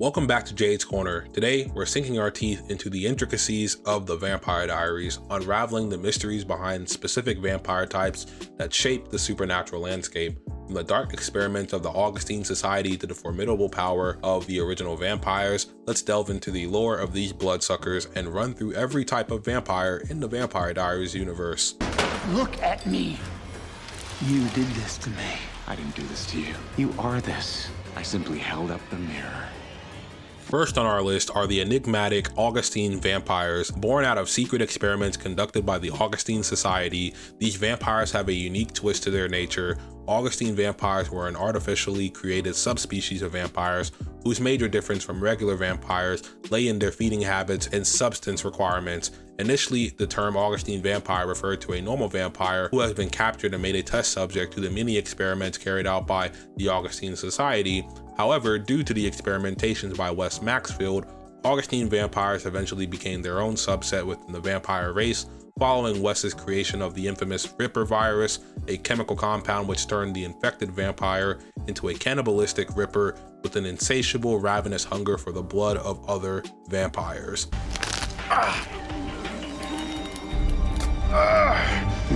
Welcome back to Jades Corner. Today, we're sinking our teeth into the intricacies of the Vampire Diaries, unraveling the mysteries behind specific vampire types that shape the supernatural landscape. From the dark experiments of the Augustine Society to the formidable power of the original vampires, let's delve into the lore of these bloodsuckers and run through every type of vampire in the Vampire Diaries universe. Look at me. You did this to me. I didn't do this to you. You are this. I simply held up the mirror. First on our list are the enigmatic Augustine Vampires. Born out of secret experiments conducted by the Augustine Society, these vampires have a unique twist to their nature. Augustine vampires were an artificially created subspecies of vampires whose major difference from regular vampires lay in their feeding habits and substance requirements. Initially, the term Augustine vampire referred to a normal vampire who has been captured and made a test subject to the many experiments carried out by the Augustine Society. However, due to the experimentations by Wes Maxfield, Augustine vampires eventually became their own subset within the vampire race, following Wes's creation of the infamous Ripper virus, a chemical compound which turned the infected vampire into a cannibalistic Ripper with an insatiable, ravenous hunger for the blood of other vampires.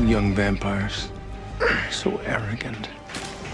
Young vampires. So arrogant.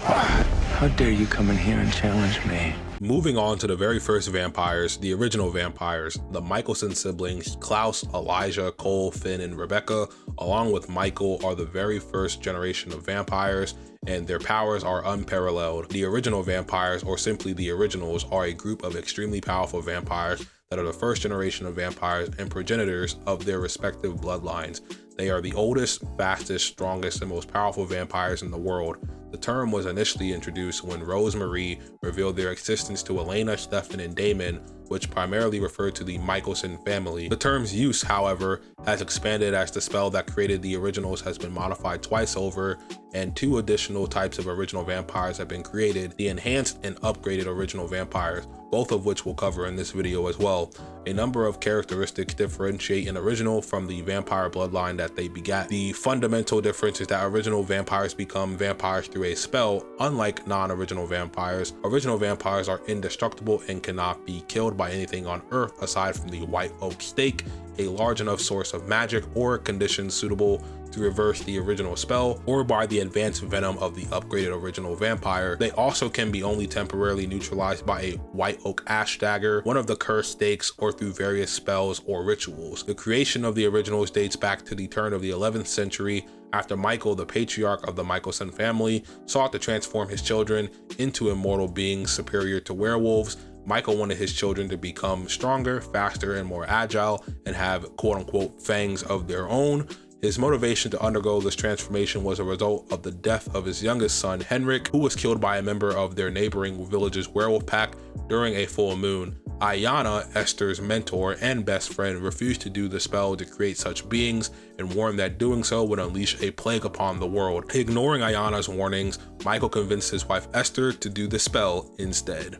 How dare you come in here and challenge me? Moving on to the very first vampires, the original vampires, the Michelson siblings, Klaus, Elijah, Cole, Finn, and Rebecca, along with Michael, are the very first generation of vampires, and their powers are unparalleled. The original vampires, or simply the originals, are a group of extremely powerful vampires that are the first generation of vampires and progenitors of their respective bloodlines. They are the oldest, fastest, strongest, and most powerful vampires in the world. The term was initially introduced when Rose Marie revealed their existence to Elena, Stefan, and Damon, which primarily referred to the Michelson family. The term's use, however, has expanded as the spell that created the originals has been modified twice over, and two additional types of original vampires have been created, the enhanced and upgraded original vampires, both of which we'll cover in this video as well. A number of characteristics differentiate an original from the vampire bloodline that they begat. The fundamental difference is that original vampires become vampires through a spell, unlike non-original vampires. Original vampires are indestructible and cannot be killed by anything on Earth aside from the white oak stake, a large enough source of magic, or conditions suitable to reverse the original spell, or by the advanced venom of the upgraded original vampire. They also can be only temporarily neutralized by a white oak ash dagger, one of the cursed stakes, or through various spells or rituals. The creation of the originals dates back to the turn of the 11th century, after Michael, the patriarch of the Michelson family, sought to transform his children into immortal beings superior to werewolves. Michael wanted his children to become stronger, faster, and more agile, and have quote-unquote fangs of their own. His motivation to undergo this transformation was a result of the death of his youngest son, Henrik, who was killed by a member of their neighboring village's werewolf pack during a full moon. Ayanna, Esther's mentor and best friend, refused to do the spell to create such beings and warned that doing so would unleash a plague upon the world. Ignoring Ayanna's warnings, Michael convinced his wife Esther to do the spell instead.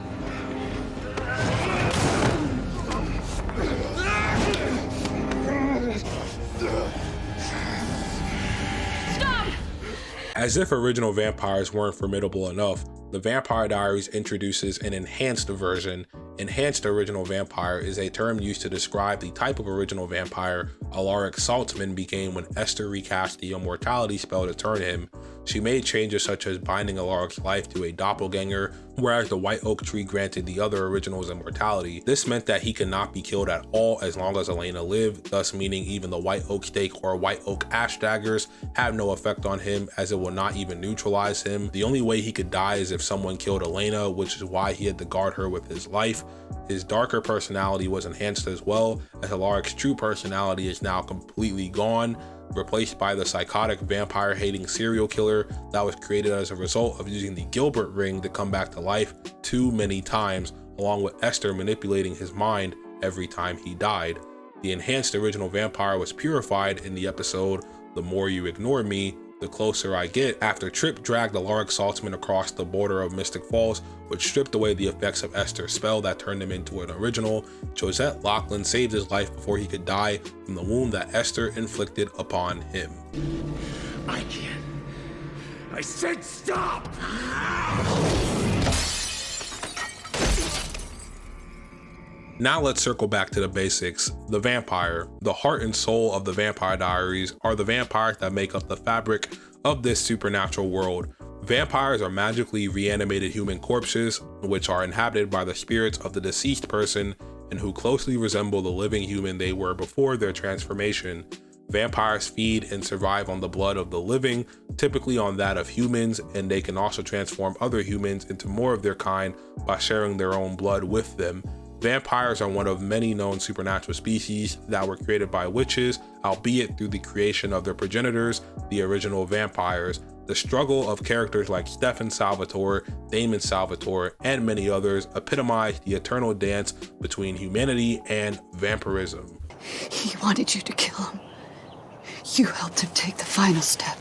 As if original vampires weren't formidable enough, the Vampire Diaries introduces an enhanced version. Enhanced original vampire is a term used to describe the type of original vampire Alaric Saltzman became when Esther recast the immortality spell to turn him. She made changes such as binding Alaric's life to a doppelganger, whereas the white oak tree granted the other originals immortality. This meant that he could not be killed at all as long as Elena lived, thus meaning even the white oak stake or white oak ash daggers have no effect on him, as it will not even neutralize him. The only way he could die is if someone killed Elena, which is why he had to guard her with his life. His darker personality was enhanced as well, as Alaric's true personality is now completely gone, replaced by the psychotic vampire-hating serial killer that was created as a result of using the Gilbert ring to come back to life too many times, along with Esther manipulating his mind every time he died. The enhanced original vampire was purified in the episode The More You Ignore Me, The Closer I Get, after Tripp dragged Alaric Saltzman across the border of Mystic Falls, which stripped away the effects of Esther's spell that turned him into an original. Josette Lachlan saved his life before he could die from the wound that Esther inflicted upon him. I can't. I said stop! Now let's circle back to the basics. The vampire. The heart and soul of the Vampire Diaries are the vampires that make up the fabric of this supernatural world. Vampires are magically reanimated human corpses, which are inhabited by the spirits of the deceased person and who closely resemble the living human they were before their transformation. Vampires feed and survive on the blood of the living, typically on that of humans, and they can also transform other humans into more of their kind by sharing their own blood with them. Vampires are one of many known supernatural species that were created by witches, albeit through the creation of their progenitors, the original vampires. The struggle of characters like Stefan Salvatore, Damon Salvatore, and many others epitomize the eternal dance between humanity and vampirism. He wanted you to kill him. You helped him take the final step.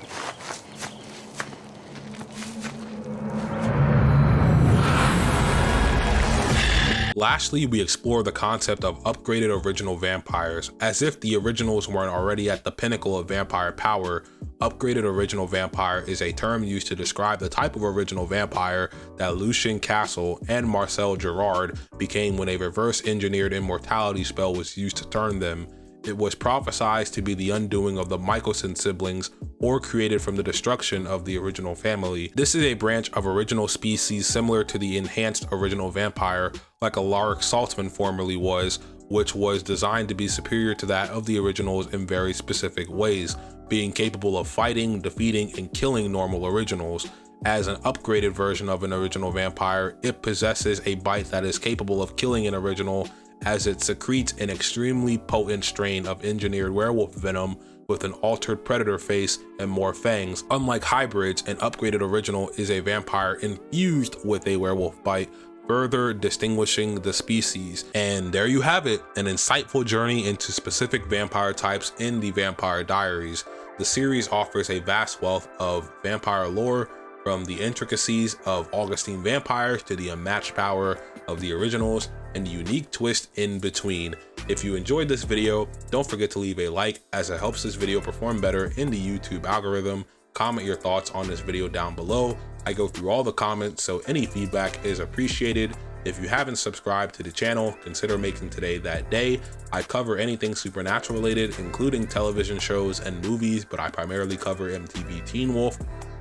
Lastly, we explore the concept of upgraded original vampires. As if the originals weren't already at the pinnacle of vampire power, upgraded original vampire is a term used to describe the type of original vampire that Lucien Cassel and Marcel Gerard became when a reverse engineered immortality spell was used to turn them. It was prophesized to be the undoing of the Michelson siblings, or created from the destruction of the original family. This is a branch of original species similar to the enhanced original vampire, like Alaric Saltzman formerly was, which was designed to be superior to that of the originals in very specific ways, being capable of fighting, defeating, and killing normal originals. As an upgraded version of an original vampire, it possesses a bite that is capable of killing an original, as it secretes an extremely potent strain of engineered werewolf venom with an altered predator face and more fangs. Unlike hybrids, an upgraded original is a vampire infused with a werewolf bite, further distinguishing the species. And there you have it, an insightful journey into specific vampire types in the Vampire Diaries. The series offers a vast wealth of vampire lore, from the intricacies of Augustine Vampires to the unmatched power of the originals and the unique twist in between. If you enjoyed this video, don't forget to leave a like, as it helps this video perform better in the YouTube algorithm. Comment your thoughts on this video down below. I go through all the comments, so any feedback is appreciated. If you haven't subscribed to the channel, consider making today that day. I cover anything supernatural related, including television shows and movies, but I primarily cover MTV Teen Wolf.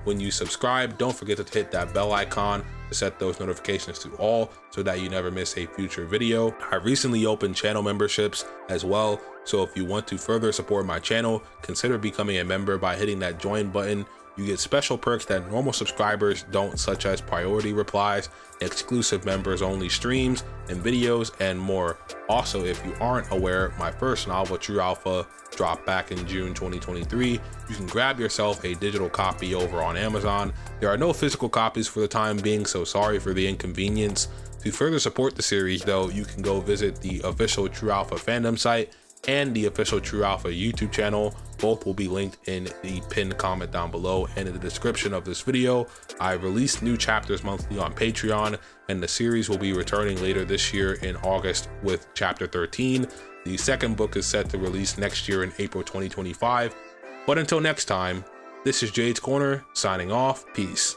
When you subscribe, don't forget to hit that bell icon to set those notifications to all so that you never miss a future video. I recently opened channel memberships as well, so if you want to further support my channel, consider becoming a member by hitting that join button. You get special perks that normal subscribers don't, such as priority replies, exclusive members only streams and videos, and more. Also, if you aren't aware, my first novel, True Alpha, dropped back in June 2023. You can grab yourself a digital copy over on Amazon. There are no physical copies for the time being, so sorry for the inconvenience. To further support the series though, you can go visit the official True Alpha fandom site and the official True Alpha YouTube channel. Both will be linked in the pinned comment down below and in the description of this video. I release new chapters monthly on Patreon, and the series will be returning later this year in August with chapter 13. The second book is set to release next year in April 2025. But until next time, this is Jades Corner signing off. Peace.